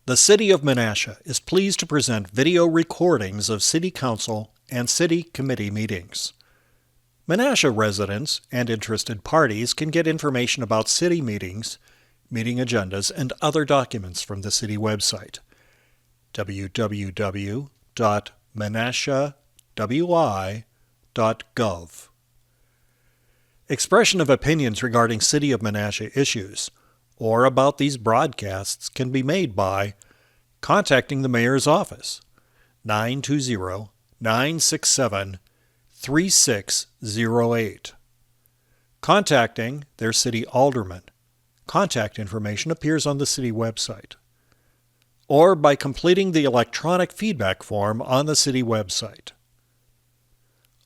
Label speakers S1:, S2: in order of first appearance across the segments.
S1: The City of Menasha is pleased to present video recordings of City Council and City Committee meetings. Menasha residents and interested parties can get information about city meetings, meeting agendas, and other documents from the city website, www.menashawi.gov. Expression of opinions regarding City of Menasha issues or about these broadcasts can be made by contacting the Mayor's office, 920-967-3608. Contacting their city alderman. Contact information appears on the city website. Or by completing the electronic feedback form on the city website.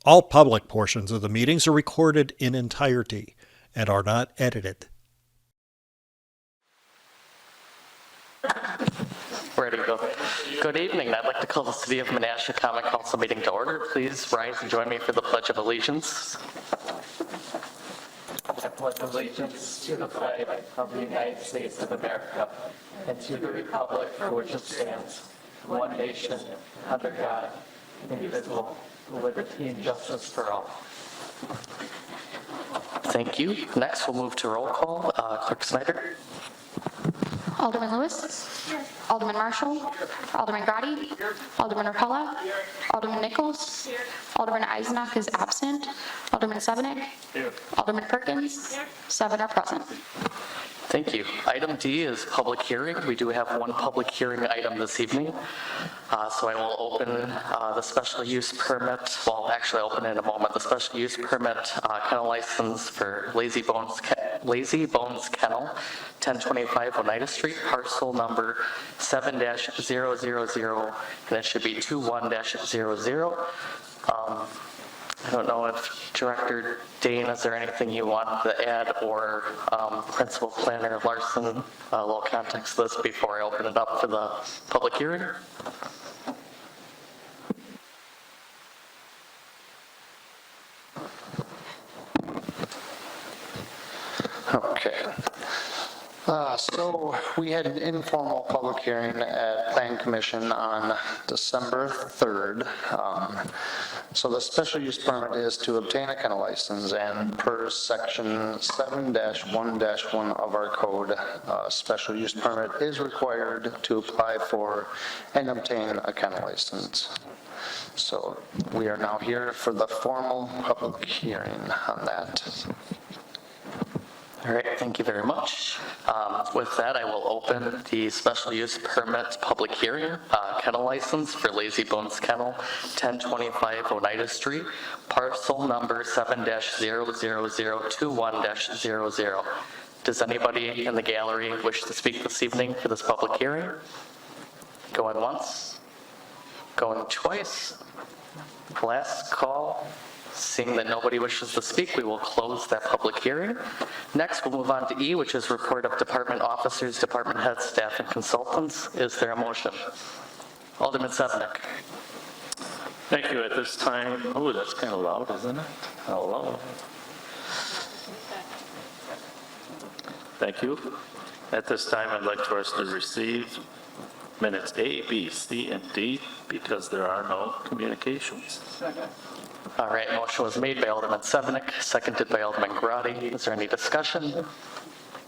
S1: All public portions of the meetings are recorded in entirety and are not edited.
S2: Ready to go. Good evening. I'd like to call the City of Menasha Common Council meeting to order. Please rise and join me for the Pledge of Allegiance. I pledge allegiance to the flag of the United States of America and to the republic for which it stands, one nation, under God, indivisible, with liberty and justice for all. Thank you. Next, we'll move to roll call. Clerk Snyder.
S3: Alderman Lewis. Alderman Marshall. Alderman Grotti. Alderman Rapella. Alderman Nichols. Alderman Eisenach is absent. Alderman Sevenik. Alderman Perkins. 7 are present.
S2: Thank you. Item D is public hearing. We do have one public hearing item this evening. So I will open the special use permit. Well, actually, I'll open in a moment. The special use permit kennel license for Lazy Bones Kennel, 1025 Oneida Street, parcel number 7-000, and it should be 21-00. I don't know if Director Dane, is there anything you want to add, or Principal Planner Larson, a little context to this before I open it up for the public hearing?
S4: Okay. So we had an informal public hearing at Plan Commission on December 3rd. So the special use permit is to obtain a kennel license, and per section 7-1-1 of our code, special use permit is required to apply for and obtain a kennel license. So we are now here for the formal public hearing on that.
S2: All right, thank you very much. With that, I will open the special use permit public hearing, kennel license for Lazy Bones Kennel, 1025 Oneida Street, parcel number 7-00021-00. Does anybody in the gallery wish to speak this evening for this public hearing? Going once, going twice, last call. Seeing that nobody wishes to speak, we will close that public hearing. Next, we'll move on to E, which is report of department officers, department heads, staff, and consultants. Is there a motion? Alderman Sevenik.
S5: Thank you. At this time, oh, that's kind of loud, isn't it? Hello. Thank you. At this time, I'd like for us to receive minutes A, B, C, and D because there are no communications.
S2: Second. All right, motion was made by Alderman Sevenik, seconded by Alderman Grotti. Is there any discussion?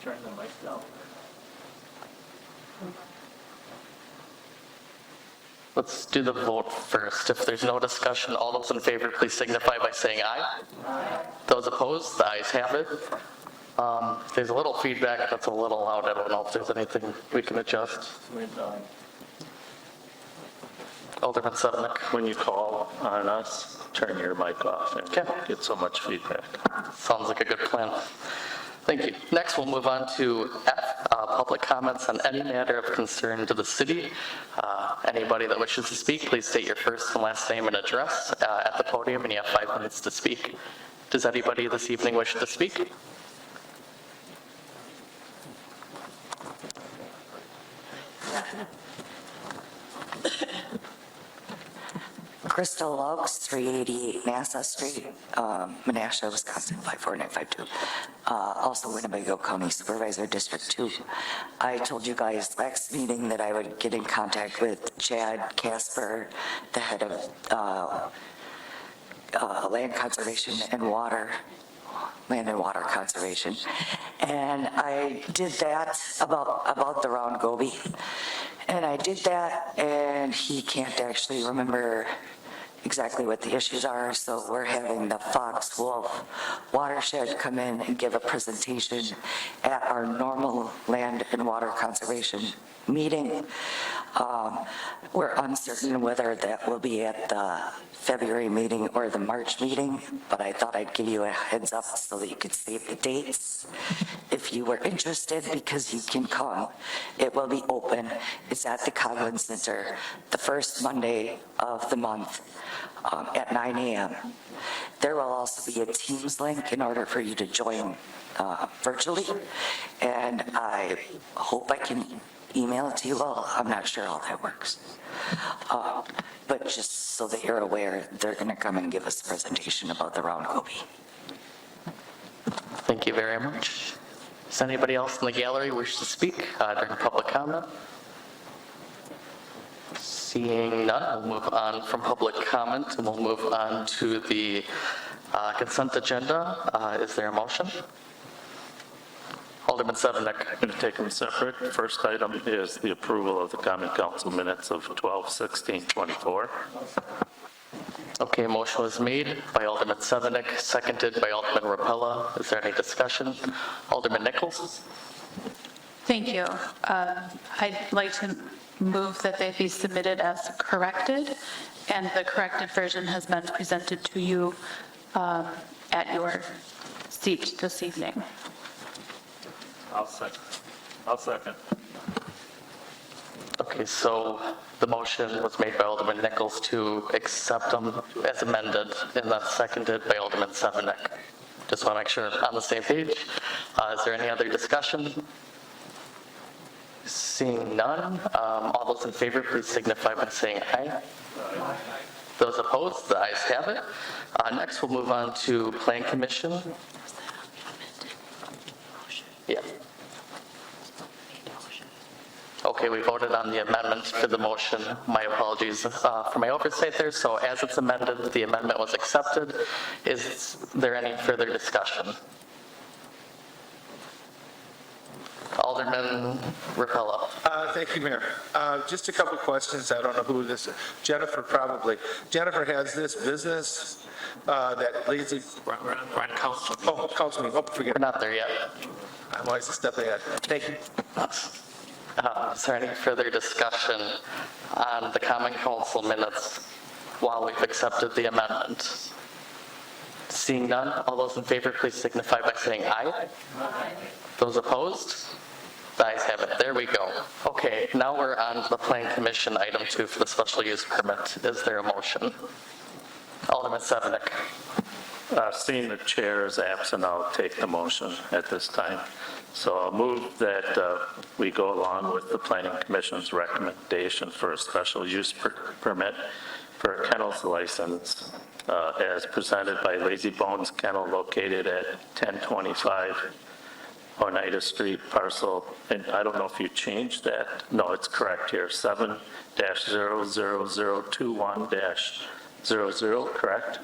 S2: Turn the mic down. Let's do the vote first. If there's no discussion, all those in favor, please signify by saying aye. Aye. Those opposed, the ayes have it. There's a little feedback that's a little loud. I don't know if there's anything we can adjust. Alderman Sevenik.
S5: When you call on us, turn your mic off and get so much feedback.
S2: Sounds like a good plan. Thank you. Next, we'll move on to F, public comments on any matter of concern to the city. Anybody that wishes to speak, please state your first and last name and address at the podium, and you have 5 minutes to speak. Does anybody this evening wish to speak?
S6: Crystal Oaks, 388 Nassau Street, Menasha, Wisconsin, 54952. also Winnebago County Supervisor District 2. I told you guys last meeting that I would get in contact with Chad Casper, the head of Land Conservation and Water, Land and Water Conservation. And I did that about the round goby. And I did that, and he can't actually remember exactly what the issues are, so we're having the Fox Wolf Watershed come in and give a presentation at our normal Land and Water Conservation meeting. We're uncertain whether that will be at the February meeting or the March meeting, but I thought I'd give you a heads up so that you could save the dates if you were interested, because you can come. It will be open. It's at the Coghlan Center the first Monday of the month at 9 a.m. There will also be a Teams link in order for you to join virtually, and I hope I can email it to you all. I'm not sure how that works. But just so that you're aware, they're going to come and give us a presentation about the round goby.
S2: Thank you very much. Does anybody else in the gallery wish to speak during public comment? Seeing none, we'll move on from public comment and we'll move on to the consent agenda. Is there a motion? Alderman Severnick.
S5: I'm going to take them separate. First item is the approval of the Common Council minutes of 12/16/24.
S2: Okay, motion was made by Alderman Severnick, seconded by Alderman Rapella. Is there any discussion? Alderman Nichols?
S7: Thank you. I'd like to move that they be submitted as corrected, and the corrected version has been presented to you at your seat this evening.
S5: I'll second.
S2: Okay, so the motion was made by Alderman Nichols to accept them as amended, and then seconded by Alderman Severnick. Just want to make sure I'm on the same page. Is there any other discussion? Seeing none, all those in favor, please signify by saying aye. Those opposed, the ayes have it. Next, we'll move on to Plan Commission. Yeah. Okay, we voted on the amendment to the motion. My apologies for my oversight there. So as it's amended, the amendment was accepted. Is there any further discussion? Alderman Rapella.
S8: Thank you, Mayor. Just a couple questions. I don't know who this is. Jennifer, probably. Jennifer has this business that lazy.
S9: Run council.
S8: Oh, council meeting. Oh, forget
S2: We're
S8: it.
S2: not there yet.
S8: I'm always a step ahead. Thank you.
S2: Is there any further discussion on the Common Council minutes while we've accepted the amendment? Seeing none, all those in favor, please signify by saying aye. Those opposed? The ayes have it. There we go. Okay, now we're on the Plan Commission item 2 for the special use permit. Is there a motion? Alderman Severnick.
S5: Seeing the chair is absent, I'll take the motion at this time. So I'll move that we go along with the Planning Commission's recommendation for a special use permit for a kennels license as presented by Lazy Bones Kennel located at 1025 Oneida Street parcel, and I don't know if you changed that. No, it's correct here, 7-00021-00, correct?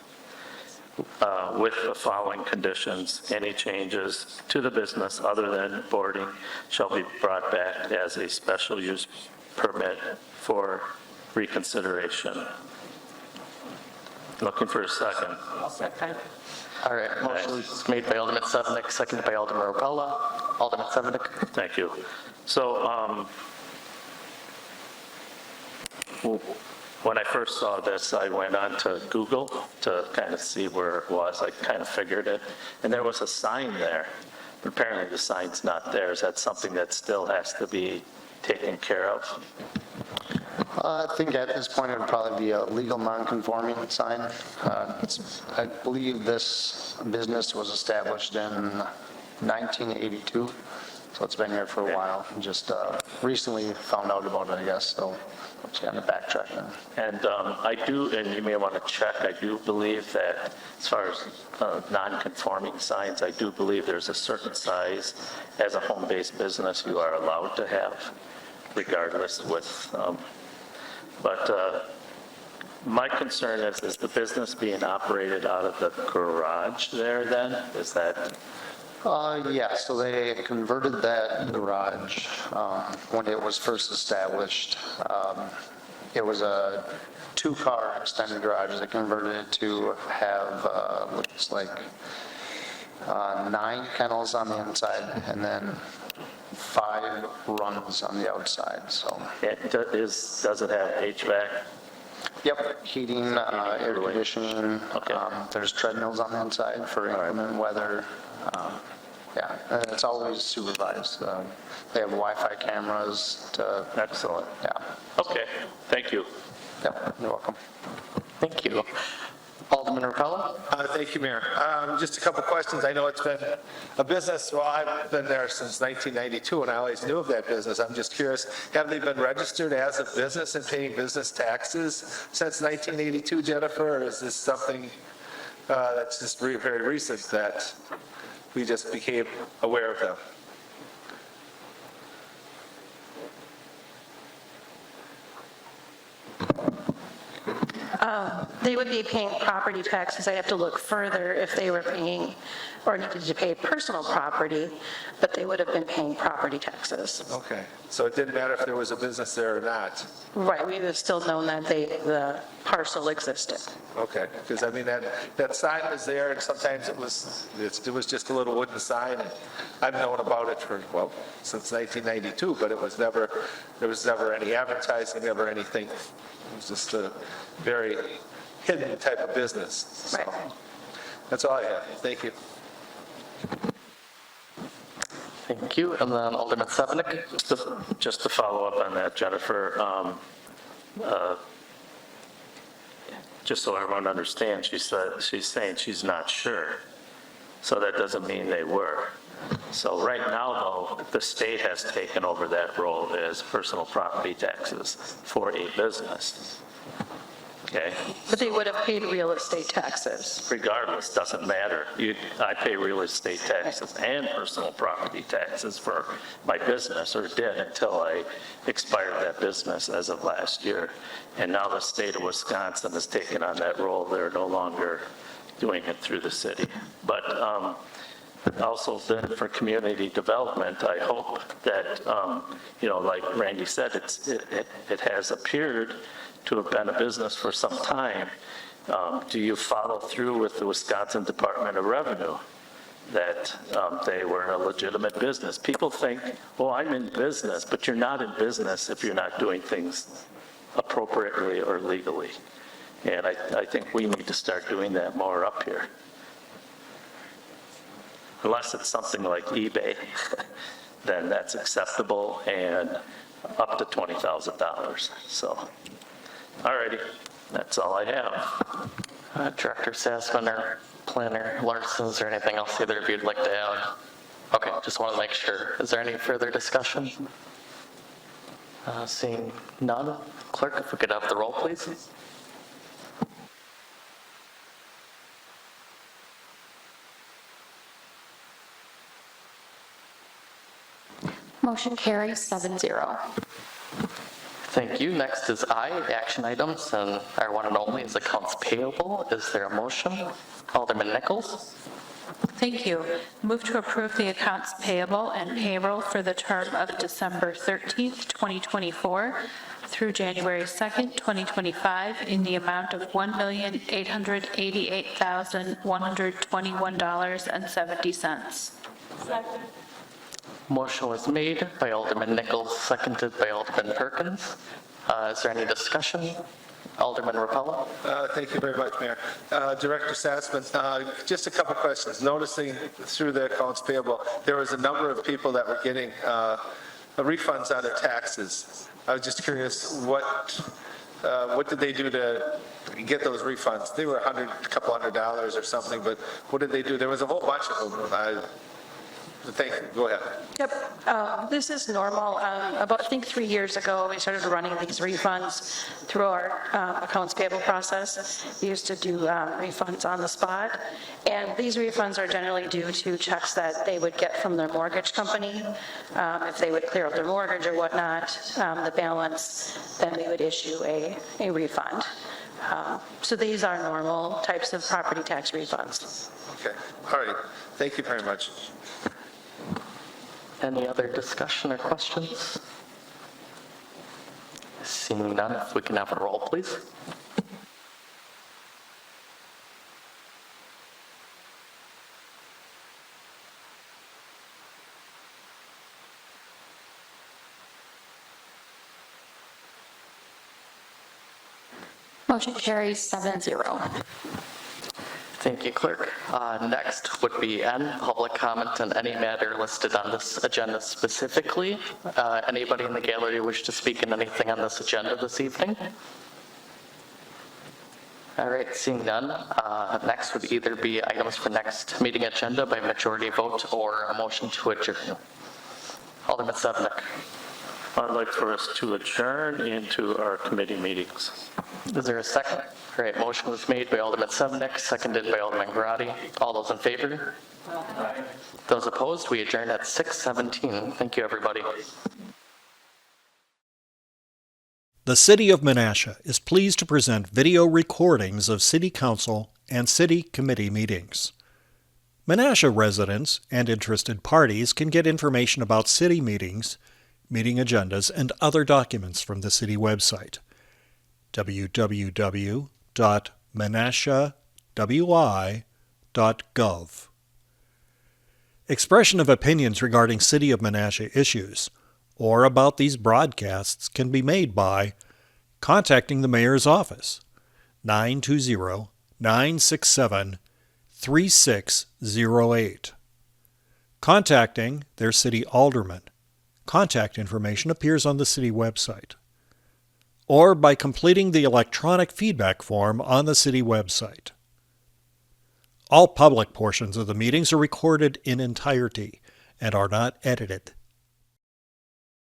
S5: With the following conditions: any changes to the business other than boarding shall be brought back as a special use permit for reconsideration. Looking for a second.
S2: All right, motion is made by Alderman Severnick, seconded by Alderman Rapella. Alderman Severnick.
S5: Thank you. So when I first saw this, I went on to Google to kind of see where it was. I kind of figured it, and there was a sign there, but apparently the sign's not there. Is that something that still has to be taken care of?
S4: I think at this point it would probably be a legal non-conforming sign. I believe this business was established in 1982, So it's been here for a while, just recently found out about it, I guess, so I'm just kind of backtracking.
S5: And I do, and you may want to check, I do believe that as far as non-conforming signs, I do believe there's a certain size as a home-based business you are allowed to have, regardless with, but my concern is the business being operated out of the garage there then? Is that?
S4: Yeah, so they converted that garage when it was first established. It was a two-car extended garage. They converted it to have, looks like 9 kennels on the inside and then 5 runs on the outside, so.
S5: Does it have HVAC?
S4: Yep, heating, air conditioning.
S5: Okay.
S4: There's treadmills on the inside for inclement weather. Yeah, and it's always supervised. They have Wi-Fi cameras to.
S5: Excellent.
S4: Yeah.
S5: Okay, thank you.
S4: Yep, you're welcome.
S2: Thank you. Alderman Repella?
S8: Thank you, Mayor. Just a couple questions. I know it's been a business, well, I've been there since 1992, and I always knew of that business. I'm just curious, have they been registered as a business and paying business taxes since 1982, Jennifer, or is this something that's just very recent that we just became aware of them?
S9: They would be paying property taxes. I'd have to look further if they were paying or needed to pay personal property, but they would have been paying property taxes.
S8: Okay, so it didn't matter if there was a business there or not?
S9: Right, we would have still known that the parcel existed.
S8: Okay, because I mean, that sign was there, and sometimes it was just a little wooden sign, and I've known about it for, well, since 1992, but there was never any advertising, never anything. It was just a very hidden type of business. So,
S9: Right.
S8: that's all I have. Thank you.
S2: Thank you. And then Alderman Sevenick?
S5: Just to follow up on that, Jennifer, just so everyone understands, she's saying she's not sure. So that doesn't mean they were. So right now, though, the state has taken over that role as personal property taxes for a business. Okay?
S9: But they would have paid real estate taxes.
S5: Regardless, doesn't matter. I pay real estate taxes and personal property taxes for my business, or did until I expired that business as of last year. And now the state of Wisconsin has taken on that role. They're no longer doing it through the city. But also then for community development, I hope that, like Randy said, it has appeared to have been a business for some time. Do you follow through with the Wisconsin Department of Revenue that they were a legitimate business? People think, oh, I'm in business, but you're not in business if you're not doing things appropriately or legally. And I think we need to start doing that more up here. Unless it's something like eBay, then that's acceptable and up to $20,000. So, all righty, that's all I have.
S2: Director Sassman or Planner Larson, is there anything else either of you'd like to add? Okay, just want to make sure. Is there any further discussion? Seeing none, clerk, if we could have the roll, please.
S3: Motion carries 7-0.
S2: Thank you. Next is I, action items, and our one and only is accounts payable. Is there a motion? Alderman Nichols?
S7: Thank you. Move to approve the accounts payable and payroll for the term of December 13th, 2024 through January 2nd, 2025 in the amount of $1,888,121.70.
S2: Motion was made by Alderman Nichols, seconded by Alderman Perkins. Is there any discussion? Alderman Repella?
S8: Thank you very much, Mayor. Director Sassman, just a couple questions. Noticing through the accounts payable, there was a number of people that were getting refunds on their taxes. I was just curious, what did they do to get those refunds? They were a couple $100 or something, but what did they do? There was a whole bunch of them. Thank you, go ahead.
S9: Yep, this is normal. About, I think 3 years ago, we started running these refunds through our accounts payable process. We used to do refunds on the spot, and these refunds are generally due to checks that they would get from their mortgage company. If they would clear up their mortgage or whatnot, the balance, then we would issue a refund. So these are normal types of property tax refunds.
S8: Okay, all right, thank you very much.
S2: Any other discussion or questions? Seeing none, if we can have a roll, please.
S3: Motion carries 7-0.
S2: Thank you, Clerk. Next would be N, public comment on any matter listed on this agenda specifically. Anybody in the gallery wish to speak on anything on this agenda this evening? All right, seeing none, next would either be items for next meeting agenda by majority vote or a motion to adjourn. Alderman Sevenick.
S5: I'd like for us to adjourn into our committee meetings.
S2: Is there a second? All right, motion was made by Alderman Sevenick, seconded by Alderman Grotti. All those in favor? Aye. Those opposed, we adjourn at 6:17. Thank you, everybody.
S1: The City of Menasha is pleased to present video recordings of City Council and City Committee meetings. Menasha residents and interested parties can get information about city meetings, meeting agendas, and other documents from the city website, www.menashawi.gov. Expression of opinions regarding City of Menasha issues or about these broadcasts can be made by contacting the Mayor's Office, 920-967-3608. Contacting their city alderman. Contact information appears on the city website. Or by completing the electronic feedback form on the city website. All public portions of the meetings are recorded in entirety and are not edited.